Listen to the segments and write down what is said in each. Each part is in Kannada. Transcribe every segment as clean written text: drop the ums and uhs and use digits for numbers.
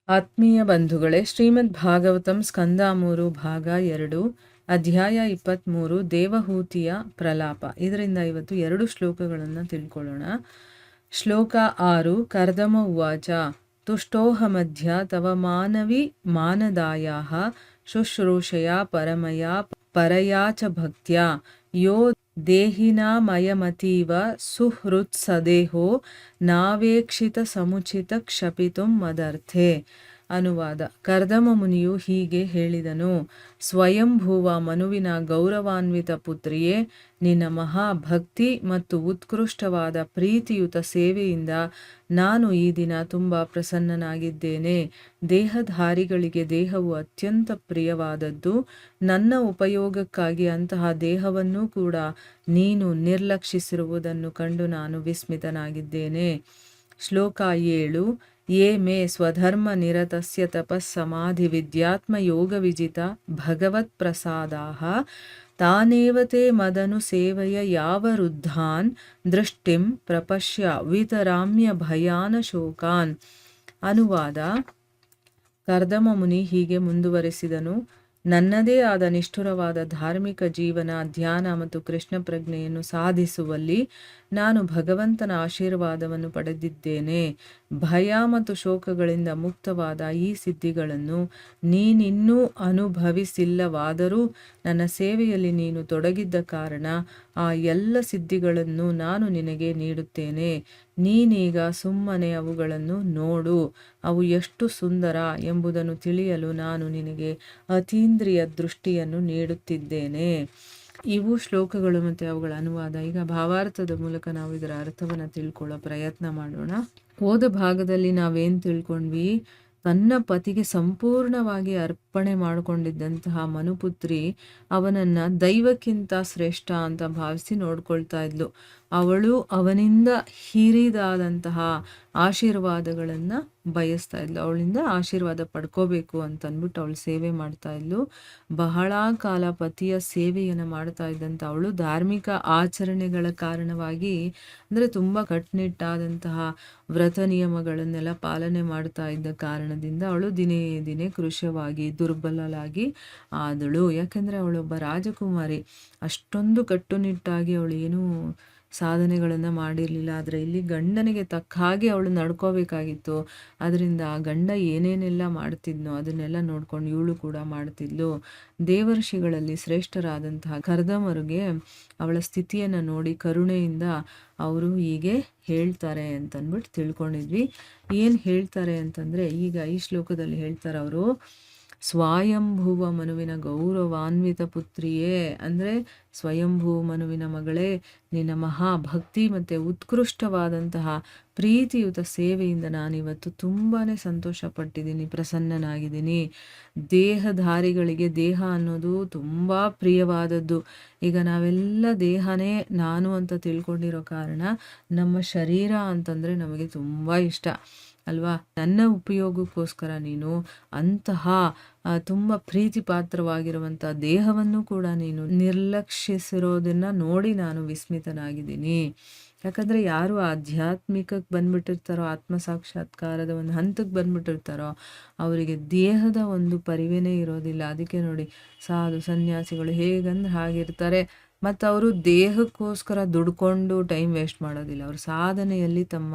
ಆತ್ಮೀಯ ಬಂಧುಗಳೇ, ಶ್ರೀಮದ್ ಭಾಗವತಂ ಸ್ಕಂದ 3 ಭಾಗ 2 ಅಧ್ಯಾಯ 23 ದೇವಹೂತಿಯ ಪ್ರಲಾಪ. ಇದರಿಂದ ಇವತ್ತು 2 ಶ್ಲೋಕಗಳನ್ನು ತಿಳ್ಕೊಳ್ಳೋಣ. ಶ್ಲೋಕ 6. ಕರ್ದಮ ಉವಾಚ ತುಷ್ಟೋಹ ಮಧ್ಯ ತವ ಮಾನವಿ ಮಾನದಾಯಾಃ ಶುಶ್ರೂಷಯ ಪರಮಯ ಪರಯಾ ಚ ಭಕ್ತ್ಯಾ ಯೋ ದೇಹಿನಾಮಯಮತೀವ ಸುಹೃತ್ಸದೇಹೋ ನಾವೇಕ್ಷಿತ ಸಮುಚಿತ ಕ್ಷಪಿತುಂ ಮದರ್ಥೆ. ಅನುವಾದ. ಕರ್ದಮ ಮುನಿಯು ಹೀಗೆ ಹೇಳಿದನು: ಸ್ವಯಂಭೂವ ಮನುವಿನ ಗೌರವಾನ್ವಿತ ಪುತ್ರಿಯೇ, ನಿನ್ನ ಮಹಾಭಕ್ತಿ ಮತ್ತು ಉತ್ಕೃಷ್ಟವಾದ ಪ್ರೀತಿಯುತ ಸೇವೆಯಿಂದ ನಾನು ಈ ದಿನ ತುಂಬ ಪ್ರಸನ್ನನಾಗಿದ್ದೇನೆ. ದೇಹಧಾರಿಗಳಿಗೆ ದೇಹವು ಅತ್ಯಂತ ಪ್ರಿಯವಾದದ್ದು. ನನ್ನ ಉಪಯೋಗಕ್ಕಾಗಿ ಅಂತಹ ದೇಹವನ್ನೂ ಕೂಡ ನೀನು ನಿರ್ಲಕ್ಷಿಸಿರುವುದನ್ನು ಕಂಡು ನಾನು ವಿಸ್ಮಿತನಾಗಿದ್ದೇನೆ. ಶ್ಲೋಕ 7. ಯೇ ಮೇ ಸ್ವಧರ್ಮ ನಿರತಸ್ಯ ತಪಸ್ಸಮಾಧಿ ವಿದ್ಯಾತ್ಮ ಯೋಗ ವಿಜಿತ ಭಗವತ್ ಪ್ರಸಾದಾಃ ತಾನೇವ ತೇ ಮದನು ಸೇವೆಯ ಯಾವರುದ್ಧಾನ್ ದೃಷ್ಟಿಂ ಪ್ರಪಶ್ಯ ವಿತರಾಮ್ಯ ಭಯಾನ ಶೋಕಾನ್. ಅನುವಾದ. ಕರ್ದಮ ಮುನಿ ಹೀಗೆ ಮುಂದುವರೆಸಿದನು: ನನ್ನದೇ ಆದ ನಿಷ್ಠುರವಾದ ಧಾರ್ಮಿಕ ಜೀವನ, ಧ್ಯಾನ ಮತ್ತು ಕೃಷ್ಣ ಪ್ರಜ್ಞೆಯನ್ನು ಸಾಧಿಸುವಲ್ಲಿ ನಾನು ಭಗವಂತನ ಆಶೀರ್ವಾದವನ್ನು ಪಡೆದಿದ್ದೇನೆ. ಭಯ ಮತ್ತು ಶೋಕಗಳಿಂದ ಮುಕ್ತವಾದ ಈ ಸಿದ್ಧಿಗಳನ್ನು ನೀನಿನ್ನೂ ಅನುಭವಿಸಿಲ್ಲವಾದರೂ ನನ್ನ ಸೇವೆಯಲ್ಲಿ ನೀನು ತೊಡಗಿದ್ದ ಕಾರಣ ಆ ಎಲ್ಲ ಸಿದ್ಧಿಗಳನ್ನು ನಾನು ನಿನಗೆ ನೀಡುತ್ತೇನೆ. ನೀನೀಗ ಸುಮ್ಮನೆ ಅವುಗಳನ್ನು ನೋಡು. ಅವು ಎಷ್ಟು ಸುಂದರ ಎಂಬುದನ್ನು ತಿಳಿಯಲು ನಾನು ನಿನಗೆ ಅತೀಂದ್ರಿಯ ದೃಷ್ಟಿಯನ್ನು ನೀಡುತ್ತಿದ್ದೇನೆ. ಇವು ಶ್ಲೋಕಗಳು ಮತ್ತು ಅವುಗಳ ಅನುವಾದ. ಈಗ ಭಾವಾರ್ಥದ ಮೂಲಕ ನಾವು ಇದರ ಅರ್ಥವನ್ನು ತಿಳ್ಕೊಳ್ಳೋ ಪ್ರಯತ್ನ ಮಾಡೋಣ. ಹೋದ ಭಾಗದಲ್ಲಿ ನಾವೇನು ತಿಳ್ಕೊಂಡ್ವಿ? ತನ್ನ ಪತಿಗೆ ಸಂಪೂರ್ಣವಾಗಿ ಅರ್ಪಣೆ ಮಾಡಿಕೊಂಡಿದ್ದಂತಹ ಮನುಪುತ್ರಿ ಅವನನ್ನು ದೈವಕ್ಕಿಂತ ಶ್ರೇಷ್ಠ ಅಂತ ಭಾವಿಸಿ ನೋಡ್ಕೊಳ್ತಾ ಇದ್ಲು. ಅವಳು ಅವನಿಂದ ಹಿರಿದಾದಂತಹ ಆಶೀರ್ವಾದಗಳನ್ನು ಬಯಸ್ತಾ ಇದ್ಲು. ಅವಳಿಂದ ಆಶೀರ್ವಾದ ಪಡ್ಕೋಬೇಕು ಅಂತಂದ್ಬಿಟ್ಟು ಅವಳು ಸೇವೆ ಮಾಡ್ತಾ ಇದ್ಲು. ಬಹಳ ಕಾಲ ಪತಿಯ ಸೇವೆಯನ್ನು ಮಾಡ್ತಾ ಇದ್ದಂಥ ಅವಳು ಧಾರ್ಮಿಕ ಆಚರಣೆಗಳ ಕಾರಣವಾಗಿ, ಅಂದರೆ ತುಂಬ ಕಟ್ಟುನಿಟ್ಟಾದಂತಹ ವ್ರತ ನಿಯಮಗಳನ್ನೆಲ್ಲ ಪಾಲನೆ ಮಾಡ್ತಾ ಇದ್ದ ಕಾರಣದಿಂದ ಅವಳು ದಿನೇ ದಿನೇ ಕೃಶವಾಗಿ ದುರ್ಬಲಳಾಗಿ ಆದಳು. ಯಾಕೆಂದರೆ ಅವಳೊಬ್ಬ ರಾಜಕುಮಾರಿ. ಅಷ್ಟೊಂದು ಕಟ್ಟುನಿಟ್ಟಾಗಿ ಅವಳು ಏನೂ ಸಾಧನೆಗಳನ್ನು ಮಾಡಿರಲಿಲ್ಲ. ಆದರೆ ಇಲ್ಲಿ ಗಂಡನಿಗೆ ತಕ್ಕ ಹಾಗೆ ಅವಳು ನಡ್ಕೋಬೇಕಾಗಿತ್ತು. ಅದರಿಂದ ಆ ಗಂಡ ಏನೇನೆಲ್ಲ ಮಾಡ್ತಿದ್ನೋ ಅದನ್ನೆಲ್ಲ ನೋಡ್ಕೊಂಡು ಇವಳು ಕೂಡ ಮಾಡ್ತಿದ್ಲು. ದೇವರ್ಷಿಗಳಲ್ಲಿ ಶ್ರೇಷ್ಠರಾದಂತಹ ಕರ್ದಮರಿಗೆ ಅವಳ ಸ್ಥಿತಿಯನ್ನು ನೋಡಿ ಕರುಣೆಯಿಂದ ಅವರು ಹೀಗೆ ಹೇಳ್ತಾರೆ ಅಂತಂದ್ಬಿಟ್ಟು ತಿಳ್ಕೊಂಡಿದ್ವಿ. ಏನು ಹೇಳ್ತಾರೆ ಅಂತಂದರೆ, ಈಗ ಈ ಶ್ಲೋಕದಲ್ಲಿ ಹೇಳ್ತಾರೆ ಅವರು: ಸ್ವಯಂಭುವ ಮನುವಿನ ಗೌರವಾನ್ವಿತ ಪುತ್ರಿಯೇ, ಅಂದರೆ ಸ್ವಯಂಭೂ ಮನುವಿನ ಮಗಳೇ, ನಿನ್ನ ಮಹಾಭಕ್ತಿ ಮತ್ತು ಉತ್ಕೃಷ್ಟವಾದಂತಹ ಪ್ರೀತಿಯುತ ಸೇವೆಯಿಂದ ನಾನಿವತ್ತು ತುಂಬಾ ಸಂತೋಷಪಟ್ಟಿದ್ದೀನಿ, ಪ್ರಸನ್ನನಾಗಿದ್ದೀನಿ. ದೇಹಧಾರಿಗಳಿಗೆ ದೇಹ ಅನ್ನೋದು ತುಂಬ ಪ್ರಿಯವಾದದ್ದು. ಈಗ ನಾವೆಲ್ಲ ದೇಹನೇ ನಾನು ಅಂತ ತಿಳ್ಕೊಂಡಿರೋ ಕಾರಣ ನಮ್ಮ ಶರೀರ ಅಂತಂದರೆ ನಮಗೆ ತುಂಬ ಇಷ್ಟ ಅಲ್ವಾ? ನನ್ನ ಉಪಯೋಗಕ್ಕೋಸ್ಕರ ನೀನು ಅಂತಹ ತುಂಬ ಪ್ರೀತಿ ಪಾತ್ರವಾಗಿರುವಂಥ ದೇಹವನ್ನು ಕೂಡ ನೀನು ನಿರ್ಲಕ್ಷಿಸಿರೋದನ್ನು ನೋಡಿ ನಾನು ವಿಸ್ಮಿತನಾಗಿದ್ದೀನಿ. ಯಾಕಂದರೆ ಯಾರು ಆಧ್ಯಾತ್ಮಿಕಕ್ಕೆ ಬಂದ್ಬಿಟ್ಟಿರ್ತಾರೋ, ಆತ್ಮ ಸಾಕ್ಷಾತ್ಕಾರದ ಒಂದು ಹಂತಕ್ಕೆ ಬಂದ್ಬಿಟ್ಟಿರ್ತಾರೋ ಅವರಿಗೆ ದೇಹದ ಒಂದು ಪರಿವೇನೇ ಇರೋದಿಲ್ಲ. ಅದಕ್ಕೆ ನೋಡಿ ಸಾಧು ಸನ್ಯಾಸಿಗಳು ಹೇಗಂದ್ರೆ ಹಾಗಿರ್ತಾರೆ. ಮತ್ತು ಅವರು ದೇಹಕ್ಕೋಸ್ಕರ ದುಡ್ಕೊಂಡು ಟೈಮ್ ವೇಸ್ಟ್ ಮಾಡೋದಿಲ್ಲ. ಅವರು ಸಾಧನೆಯಲ್ಲಿ ತಮ್ಮ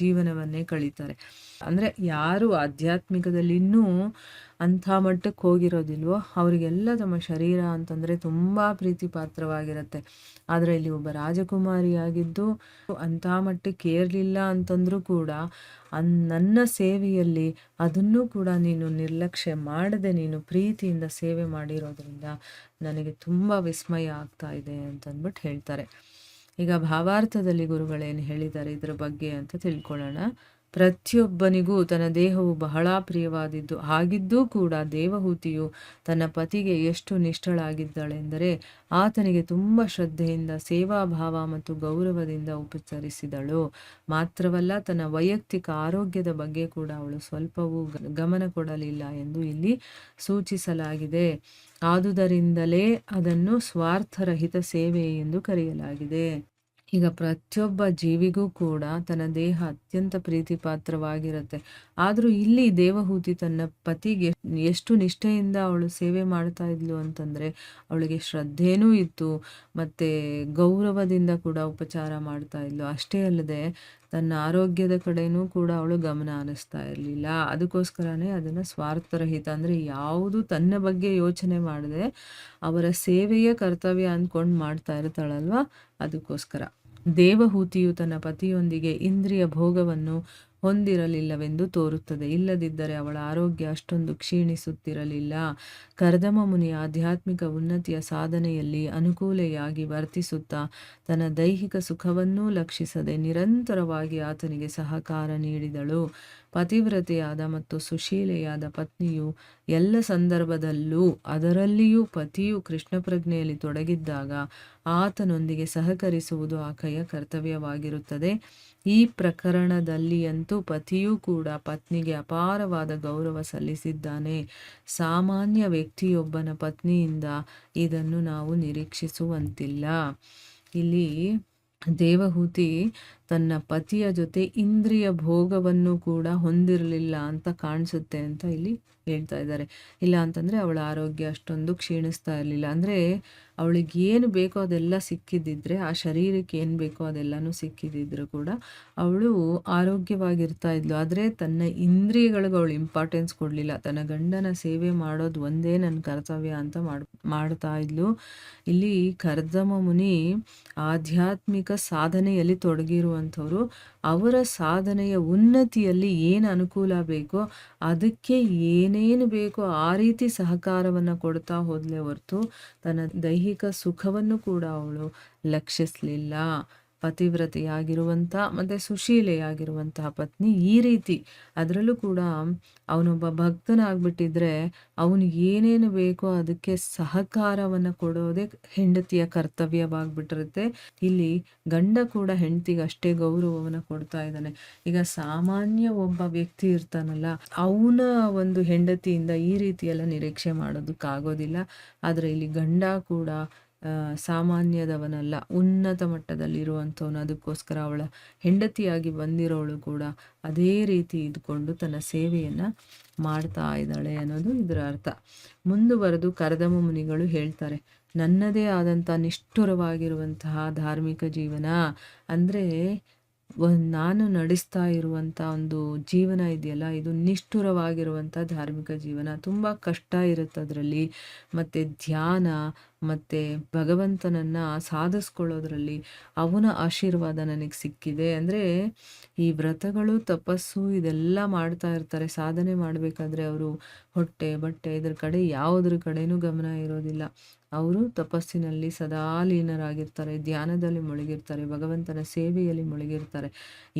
ಜೀವನವನ್ನೇ ಕಳೀತಾರೆ. ಅಂದರೆ ಯಾರು ಆಧ್ಯಾತ್ಮಿಕದಲ್ಲಿ ಇನ್ನೂ ಅಂಥ ಮಟ್ಟಕ್ಕೆ ಹೋಗಿರೋದಿಲ್ವೋ ಅವರಿಗೆಲ್ಲ ತಮ್ಮ ಶರೀರ ಅಂತಂದರೆ ತುಂಬ ಪ್ರೀತಿ ಪಾತ್ರವಾಗಿರುತ್ತೆ. ಆದರೆ ಇಲ್ಲಿ ಒಬ್ಬ ರಾಜಕುಮಾರಿಯಾಗಿದ್ದು ಅಂಥ ಮಟ್ಟಕ್ಕೆ ಏರಲಿಲ್ಲ ಅಂತಂದರೂ ಕೂಡ ನನ್ನ ಸೇವೆಯಲ್ಲಿ ಅದನ್ನೂ ಕೂಡ ನೀನು ನಿರ್ಲಕ್ಷ್ಯ ಮಾಡದೆ ನೀನು ಪ್ರೀತಿಯಿಂದ ಸೇವೆ ಮಾಡಿರೋದ್ರಿಂದ ನನಗೆ ತುಂಬ ವಿಸ್ಮಯ ಆಗ್ತಾ ಇದೆ ಅಂತಂದ್ಬಿಟ್ಟು ಹೇಳ್ತಾರೆ. ಈಗ ಭಾವಾರ್ಥದಲ್ಲಿ ಗುರುಗಳೇನು ಹೇಳಿದ್ದಾರೆ ಇದರ ಬಗ್ಗೆ ಅಂತ ತಿಳ್ಕೊಳ್ಳೋಣ. ಪ್ರತಿಯೊಬ್ಬನಿಗೂ ತನ್ನ ದೇಹವು ಬಹಳ ಪ್ರಿಯವಾದಿದ್ದು. ಹಾಗಿದ್ದೂ ಕೂಡ ದೇವಹೂತಿಯು ತನ್ನ ಪತಿಗೆ ಎಷ್ಟು ನಿಷ್ಠಳಾಗಿದ್ದಾಳೆಂದರೆ ಆತನಿಗೆ ತುಂಬ ಶ್ರದ್ಧೆಯಿಂದ, ಸೇವಾಭಾವ ಮತ್ತು ಗೌರವದಿಂದ ಉಪಚರಿಸಿದಳು. ಮಾತ್ರವಲ್ಲ, ತನ್ನ ವೈಯಕ್ತಿಕ ಆರೋಗ್ಯದ ಬಗ್ಗೆ ಕೂಡ ಅವಳು ಸ್ವಲ್ಪವೂ ಗಮನ ಕೊಡಲಿಲ್ಲ ಎಂದು ಇಲ್ಲಿ ಸೂಚಿಸಲಾಗಿದೆ. ಆದುದರಿಂದಲೇ ಅದನ್ನು ಸ್ವಾರ್ಥರಹಿತ ಸೇವೆ ಎಂದು ಕರೆಯಲಾಗಿದೆ. ಈಗ ಪ್ರತಿಯೊಬ್ಬ ಜೀವಿಗೂ ಕೂಡ ತನ್ನ ದೇಹ ಅತ್ಯಂತ ಪ್ರೀತಿ ಪಾತ್ರವಾಗಿರುತ್ತೆ. ಆದರೂ ಇಲ್ಲಿ ದೇವಹೂತಿ ತನ್ನ ಪತಿಗೆ ಎಷ್ಟು ನಿಷ್ಠೆಯಿಂದ ಅವಳು ಸೇವೆ ಮಾಡ್ತಾ ಇದ್ಲು ಅಂತಂದರೆ, ಅವಳಿಗೆ ಶ್ರದ್ಧೆನೂ ಇತ್ತು, ಮತ್ತು ಗೌರವದಿಂದ ಕೂಡ ಉಪಚಾರ ಮಾಡ್ತಾ ಇದ್ಲು. ಅಷ್ಟೇ ಅಲ್ಲದೆ ತನ್ನ ಆರೋಗ್ಯದ ಕಡೆನೂ ಕೂಡ ಅವಳು ಗಮನ ಹರಿಸ್ತಾ ಇರಲಿಲ್ಲ. ಅದಕ್ಕೋಸ್ಕರನೇ ಅದನ್ನು ಸ್ವಾರ್ಥರಹಿತ, ಅಂದರೆ ಯಾವುದು ತನ್ನ ಬಗ್ಗೆ ಯೋಚನೆ ಮಾಡದೆ ಅವರ ಸೇವೆಯ ಕರ್ತವ್ಯ ಅಂದ್ಕೊಂಡು ಮಾಡ್ತಾ ಇರ್ತಾಳಲ್ವ, ಅದಕ್ಕೋಸ್ಕರ. ದೇವಹೂತಿಯು ತನ್ನ ಪತಿಯೊಂದಿಗೆ ಇಂದ್ರಿಯ ಭೋಗವನ್ನು ಹೊಂದಿರಲಿಲ್ಲವೆಂದು ತೋರುತ್ತದೆ. ಇಲ್ಲದಿದ್ದರೆ ಅವಳ ಆರೋಗ್ಯ ಅಷ್ಟೊಂದು ಕ್ಷೀಣಿಸುತ್ತಿರಲಿಲ್ಲ. ಕರ್ದಮ ಮುನಿಯ ಆಧ್ಯಾತ್ಮಿಕ ಉನ್ನತಿಯ ಸಾಧನೆಯಲ್ಲಿ ಅನುಕೂಲೆಯಾಗಿ ವರ್ತಿಸುತ್ತಾ ತನ್ನ ದೈಹಿಕ ಸುಖವನ್ನೂ ಲಕ್ಷಿಸದೆ ನಿರಂತರವಾಗಿ ಆತನಿಗೆ ಸಹಕಾರ ನೀಡಿದಳು. ಪತಿವ್ರತೆಯಾದ ಮತ್ತು ಸುಶೀಲೆಯಾದ ಪತ್ನಿಯು ಎಲ್ಲ ಸಂದರ್ಭದಲ್ಲೂ, ಅದರಲ್ಲಿಯೂ ಪತಿಯು ಕೃಷ್ಣ ಪ್ರಜ್ಞೆಯಲ್ಲಿ ತೊಡಗಿದ್ದಾಗ ಆತನೊಂದಿಗೆ ಸಹಕರಿಸುವುದು ಆಕೆಯ ಕರ್ತವ್ಯವಾಗಿರುತ್ತದೆ. ಈ ಪ್ರಕರಣದಲ್ಲಿಯಂತೂ ಪತಿಯೂ ಕೂಡ ಪತ್ನಿಗೆ ಅಪಾರವಾದ ಗೌರವ ಸಲ್ಲಿಸಿದ್ದಾನೆ. ಸಾಮಾನ್ಯ ವ್ಯಕ್ತಿಯೊಬ್ಬನ ಪತ್ನಿಯಿಂದ ಇದನ್ನು ನಾವು ನಿರೀಕ್ಷಿಸುವಂತಿಲ್ಲ. ಇಲ್ಲಿ ದೇವಹೂತಿ ತನ್ನ ಪತಿಯ ಜೊತೆ ಇಂದ್ರಿಯ ಭೋಗವನ್ನು ಕೂಡ ಹೊಂದಿರಲಿಲ್ಲ ಅಂತ ಕಾಣಿಸುತ್ತೆ ಅಂತ ಇಲ್ಲಿ ಹೇಳ್ತಾ ಇದ್ದಾರೆ. ಇಲ್ಲ ಅಂತಂದರೆ ಅವಳ ಆರೋಗ್ಯ ಅಷ್ಟೊಂದು ಕ್ಷೀಣಿಸ್ತಾ ಇರಲಿಲ್ಲ. ಅಂದರೆ ಅವಳಿಗೆ ಏನು ಬೇಕೋ ಅದೆಲ್ಲ ಸಿಕ್ಕಿದ್ದಿದ್ರೆ, ಆ ಶರೀರಕ್ಕೆ ಏನು ಬೇಕೋ ಅದೆಲ್ಲನೂ ಸಿಕ್ಕಿದ್ದಿದ್ರು ಕೂಡ ಅವಳು ಆರೋಗ್ಯವಾಗಿರ್ತಾ ಇದ್ಲು. ಆದರೆ ತನ್ನ ಇಂದ್ರಿಯಗಳಿಗೆ ಅವಳು ಇಂಪಾರ್ಟೆನ್ಸ್ ಕೊಡಲಿಲ್ಲ. ತನ್ನ ಗಂಡನ ಸೇವೆ ಮಾಡೋದು ಒಂದೇ ನನ್ನ ಕರ್ತವ್ಯ ಅಂತ ಮಾಡ್ತಾ ಇದ್ಲು. ಇಲ್ಲಿ ಕರ್ದಮ ಮುನಿ ಆಧ್ಯಾತ್ಮಿಕ ಸಾಧನೆಯಲ್ಲಿ ತೊಡಗಿರುವಂಥವ್ರು. ಅವರ ಸಾಧನೆಯ ಉನ್ನತಿಯಲ್ಲಿ ಏನು ಅನುಕೂಲ ಬೇಕೋ ಅದಕ್ಕೆ ಏನೇನು ಬೇಕೋ ಆ ರೀತಿ ಸಹಕಾರವನ್ನು ಕೊಡ್ತಾ ಹೋದಲೇ ಹೊರತು ತನ್ನ ದೈಹಿಕ ಸುಖವನ್ನು ಕೂಡ ಅವಳು ಲಕ್ಷಿಸಲಿಲ್ಲ. ಪತಿವ್ರತೆಯಾಗಿರುವಂಥ ಮತ್ತು ಸುಶೀಲೆಯಾಗಿರುವಂತಹ ಪತ್ನಿ ಈ ರೀತಿ, ಅದರಲ್ಲೂ ಕೂಡ ಅವನೊಬ್ಬ ಭಕ್ತನಾಗ್ಬಿಟ್ಟಿದ್ರೆ ಅವನಿಗೆ ಏನೇನು ಬೇಕೋ ಅದಕ್ಕೆ ಸಹಕಾರವನ್ನು ಕೊಡೋದೇ ಹೆಂಡತಿಯ ಕರ್ತವ್ಯವಾಗಿಬಿಟ್ಟಿರುತ್ತೆ. ಇಲ್ಲಿ ಗಂಡ ಕೂಡ ಹೆಂಡತಿಗೆ ಅಷ್ಟೇ ಗೌರವವನ್ನು ಕೊಡ್ತಾ ಇದ್ದಾನೆ. ಈಗ ಸಾಮಾನ್ಯ ಒಬ್ಬ ವ್ಯಕ್ತಿ ಇರ್ತಾನಲ್ಲ, ಅವನ ಒಂದು ಹೆಂಡತಿಯಿಂದ ಈ ರೀತಿಯೆಲ್ಲ ನಿರೀಕ್ಷೆ ಮಾಡೋದಕ್ಕಾಗೋದಿಲ್ಲ. ಆದರೆ ಇಲ್ಲಿ ಗಂಡ ಕೂಡ ಸಾಮಾನ್ಯದವನಲ್ಲ, ಉನ್ನತ ಮಟ್ಟದಲ್ಲಿರುವಂಥವನು. ಅದಕ್ಕೋಸ್ಕರ ಅವಳ ಹೆಂಡತಿಯಾಗಿ ಬಂದಿರೋಳು ಕೂಡ ಅದೇ ರೀತಿ ಇದ್ಕೊಂಡು ತನ್ನ ಸೇವೆಯನ್ನು ಮಾಡ್ತಾ ಇದ್ದಾಳೆ ಅನ್ನೋದು ಇದರ ಅರ್ಥ. ಮುಂದುವರೆದು ಕರ್ದಮ ಮುನಿಗಳು ಹೇಳ್ತಾರೆ, ನನ್ನದೇ ಆದಂಥ ನಿಷ್ಠುರವಾಗಿರುವಂತಹ ಧಾರ್ಮಿಕ ಜೀವನ, ಅಂದರೆ ನಾನು ನಡೆಸ್ತಾ ಇರುವಂಥ ಒಂದು ಜೀವನ ಇದೆಯಲ್ಲ, ಇದು ನಿಷ್ಠುರವಾಗಿರುವಂಥ ಧಾರ್ಮಿಕ ಜೀವನ. ತುಂಬ ಕಷ್ಟ ಇರುತ್ತೆ ಅದರಲ್ಲಿ, ಮತ್ತು ಧ್ಯಾನ ಮತ್ತು ಭಗವಂತನನ್ನು ಸಾಧಿಸ್ಕೊಳ್ಳೋದ್ರಲ್ಲಿ ಅವನ ಆಶೀರ್ವಾದ ನನಗೆ ಸಿಕ್ಕಿದೆ. ಅಂದರೆ ಈ ವ್ರತಗಳು, ತಪಸ್ಸು ಇದೆಲ್ಲ ಮಾಡ್ತಾ ಇರ್ತಾರೆ. ಸಾಧನೆ ಮಾಡಬೇಕಾದ್ರೆ ಅವರು ಹೊಟ್ಟೆ ಬಟ್ಟೆ ಇದ್ರ ಕಡೆ ಯಾವುದ್ರ ಕಡೆನೂ ಗಮನ ಇರೋದಿಲ್ಲ. ಅವರು ತಪಸ್ಸಿನಲ್ಲಿ ಸದಾ ಲೀನರಾಗಿರ್ತಾರೆ, ಧ್ಯಾನದಲ್ಲಿ ಮುಳುಗಿರ್ತಾರೆ, ಭಗವಂತನ ಸೇವೆಯಲ್ಲಿ ಮುಳುಗಿರ್ತಾರೆ.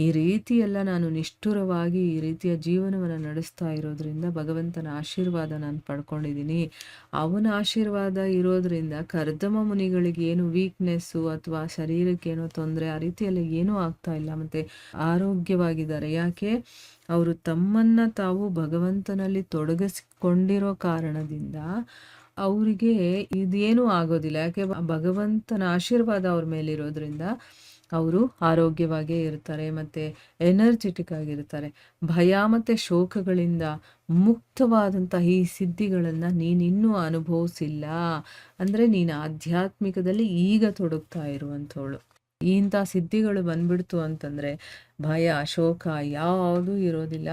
ಈ ರೀತಿಯೆಲ್ಲ ನಾನು ನಿಷ್ಠುರವಾಗಿ ಈ ರೀತಿಯ ಜೀವನವನ್ನು ನಡೆಸ್ತಾ ಇರೋದ್ರಿಂದ ಭಗವಂತನ ಆಶೀರ್ವಾದ ನಾನು ಪಡ್ಕೊಂಡಿದ್ದೀನಿ. ಅವನ ಆಶೀರ್ವಾದ ಇರೋದ್ರಿಂದ ಕರ್ದಮ ಮುನಿಗಳಿಗೆ ಏನು ವೀಕ್ನೆಸ್ಸು ಅಥವಾ ಶರೀರಕ್ಕೇನೋ ತೊಂದರೆ ಆ ರೀತಿಯೆಲ್ಲ ಏನೂ ಆಗ್ತಾ ಇಲ್ಲ, ಮತ್ತು ಆರೋಗ್ಯವಾಗಿದ್ದಾರೆ. ಯಾಕೆ? ಅವರು ತಮ್ಮನ್ನು ತಾವು ಭಗವಂತನಲ್ಲಿ ತೊಡಗಿಸಿಕೊಂಡಿರೋ ಕಾರಣದಿಂದ ಅವರಿಗೆ ಇದೇನೂ ಆಗೋದಿಲ್ಲ. ಯಾಕೆ? ಭಗವಂತನ ಆಶೀರ್ವಾದ ಅವ್ರ ಮೇಲಿರೋದ್ರಿಂದ ಅವರು ಆರೋಗ್ಯವಾಗೇ ಇರ್ತಾರೆ ಮತ್ತು ಎನರ್ಜೆಟಿಕ್ ಆಗಿರ್ತಾರೆ. ಭಯ ಮತ್ತು ಶೋಕಗಳಿಂದ ಮುಕ್ತವಾದಂಥ ಈ ಸಿದ್ಧಿಗಳನ್ನು ನೀನಿನ್ನೂ ಅನುಭವಿಸಿಲ್ಲ. ಅಂದರೆ ನೀನು ಆಧ್ಯಾತ್ಮಿಕದಲ್ಲಿ ಈಗ ತೊಡಗ್ತಾ ಇರುವಂಥವಳು. ಇಂಥ ಸಿದ್ಧಿಗಳು ಬಂದ್ಬಿಡ್ತು ಅಂತಂದರೆ ಭಯ ಶೋಕ ಯಾವುದೂ ಇರೋದಿಲ್ಲ.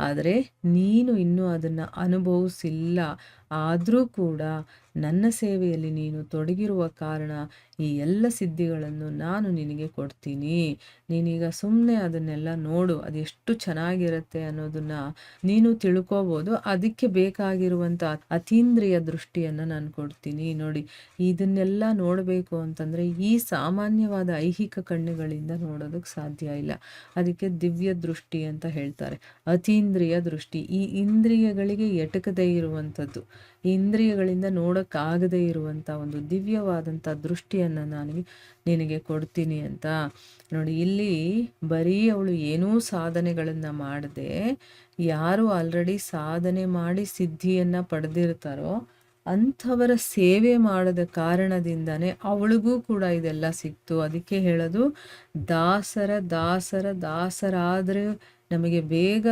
ಆದರೆ ನೀನು ಇನ್ನೂ ಅದನ್ನು ಅನುಭವಿಸಿಲ್ಲ. ಆದರೂ ಕೂಡ ನನ್ನ ಸೇವೆಯಲ್ಲಿ ನೀನು ತೊಡಗಿರುವ ಕಾರಣ ಈ ಎಲ್ಲ ಸಿದ್ಧಿಗಳನ್ನು ನಾನು ನಿನಗೆ ಕೊಡ್ತೀನಿ. ನೀನೀಗ ಸುಮ್ಮನೆ ಅದನ್ನೆಲ್ಲ ನೋಡು, ಅದೆಷ್ಟು ಚೆನ್ನಾಗಿರುತ್ತೆ ಅನ್ನೋದನ್ನು ನೀನು ತಿಳ್ಕೊಬೋದು. ಅದಕ್ಕೆ ಬೇಕಾಗಿರುವಂಥ ಅತೀಂದ್ರಿಯ ದೃಷ್ಟಿಯನ್ನು ನಾನು ಕೊಡ್ತೀನಿ. ನೋಡಿ, ಇದನ್ನೆಲ್ಲ ನೋಡಬೇಕು ಅಂತಂದರೆ ಈ ಸಾಮಾನ್ಯವಾದ ಐಹಿಕ ಕಣ್ಣುಗಳಿಂದ ನೋಡೋದಕ್ಕೆ ಸಾಧ್ಯ ಇಲ್ಲ. ಅದಕ್ಕೆ ದಿವ್ಯ ದೃಷ್ಟಿ ಅಂತ ಹೇಳ್ತಾರೆ, ಅತೀಂದ್ರಿಯ ದೃಷ್ಟಿ. ಈ ಇಂದ್ರಿಯಗಳಿಗೆ ಎಟಕದೇ ಇರುವಂಥದ್ದು, ಈ ಇಂದ್ರಿಯಗಳಿಂದ ನೋಡೋಕ್ಕಾಗದೇ ಇರುವಂಥ ಒಂದು ದಿವ್ಯವಾದಂಥ ದೃಷ್ಟಿಯನ್ನು ನಾನು ನಿನಗೆ ಕೊಡ್ತೀನಿ ಅಂತ. ನೋಡಿ, ಇಲ್ಲಿ ಬರೀ ಅವಳು ಏನೂ ಸಾಧನೆಗಳನ್ನು ಮಾಡದೆ, ಯಾರು ಆಲ್ರೆಡಿ ಸಾಧನೆ ಮಾಡಿ ಸಿದ್ಧಿಯನ್ನು ಪಡೆದಿರ್ತಾರೋ ಅಂಥವರ ಸೇವೆ ಮಾಡದ ಕಾರಣದಿಂದನೇ ಅವಳಿಗೂ ಕೂಡ ಇದೆಲ್ಲ ಸಿಕ್ತು. ಅದಕ್ಕೆ ಹೇಳೋದು, ದಾಸರಾದರೆ ನಮಗೆ ಬೇಗ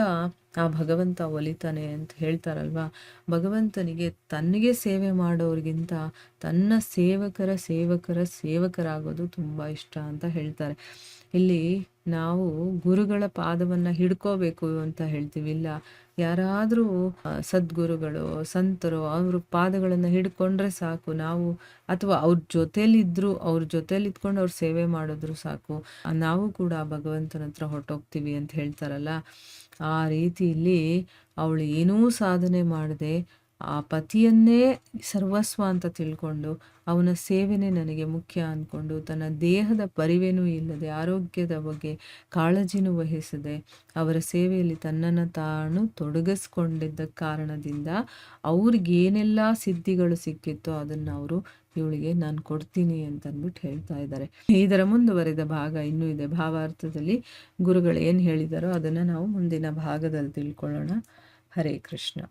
ಆ ಭಗವಂತ ಒಲಿತಾನೆ ಅಂತ ಹೇಳ್ತಾರಲ್ವಾ. ಭಗವಂತನಿಗೆ ತನ್ನಿಗೆ ಸೇವೆ ಮಾಡೋರಿಗಿಂತ ತನ್ನ ಸೇವಕರಾಗೋದು ತುಂಬ ಇಷ್ಟ ಅಂತ ಹೇಳ್ತಾರೆ. ಇಲ್ಲಿ ನಾವು ಗುರುಗಳ ಪಾದವನ್ನು ಹಿಡ್ಕೋಬೇಕು ಅಂತ ಹೇಳ್ತೀವಿ. ಇಲ್ಲ, ಯಾರಾದರೂ ಸದ್ಗುರುಗಳು, ಸಂತರು ಅವ್ರ ಪಾದಗಳನ್ನು ಹಿಡ್ಕೊಂಡ್ರೆ ಸಾಕು ನಾವು, ಅಥವಾ ಅವ್ರ ಜೊತೇಲಿ ಇದ್ಕೊಂಡು ಅವ್ರ ಸೇವೆ ಮಾಡಿದ್ರು ಸಾಕು, ನಾವು ಕೂಡ ಭಗವಂತನ ಹತ್ರ ಹೊರಟೋಗ್ತೀವಿ ಅಂತ ಹೇಳ್ತಾರಲ್ಲ. ಆ ರೀತಿಯಲ್ಲಿ ಅವಳು ಏನೂ ಸಾಧನೆ ಮಾಡದೆ ಆ ಪತಿಯನ್ನೇ ಸರ್ವಸ್ವ ಅಂತ ತಿಳ್ಕೊಂಡು ಅವನ ಸೇವೆನೇ ನನಗೆ ಮುಖ್ಯ ಅಂದ್ಕೊಂಡು ತನ್ನ ದೇಹದ ಪರಿವೇನೂ ಇಲ್ಲದೆ, ಆರೋಗ್ಯದ ಬಗ್ಗೆ ಕಾಳಜಿನೂ ವಹಿಸದೆ ಅವರ ಸೇವೆಯಲ್ಲಿ ತನ್ನನ್ನು ತಾನು ತೊಡಗಿಸ್ಕೊಂಡಿದ್ದ ಕಾರಣದಿಂದ ಅವ್ರಿಗೇನೆಲ್ಲ ಸಿದ್ಧಿಗಳು ಸಿಕ್ಕಿತ್ತೋ ಅದನ್ನು ಅವರು ಇವಳಿಗೆ ನಾನು ಕೊಡ್ತೀನಿ ಅಂತಂದ್ಬಿಟ್ಟು ಹೇಳ್ತಾ ಇದ್ದಾರೆ. ಇದರ ಮುಂದುವರೆದ ಭಾಗ ಇನ್ನೂ ಇದೆ. ಭಾವಾರ್ಥದಲ್ಲಿ ಗುರುಗಳು ಏನು ಹೇಳಿದಾರೋ ಅದನ್ನು ನಾವು ಮುಂದಿನ ಭಾಗದಲ್ಲಿ ತಿಳ್ಕೊಳ್ಳೋಣ. ಹರೇ ಕೃಷ್ಣ.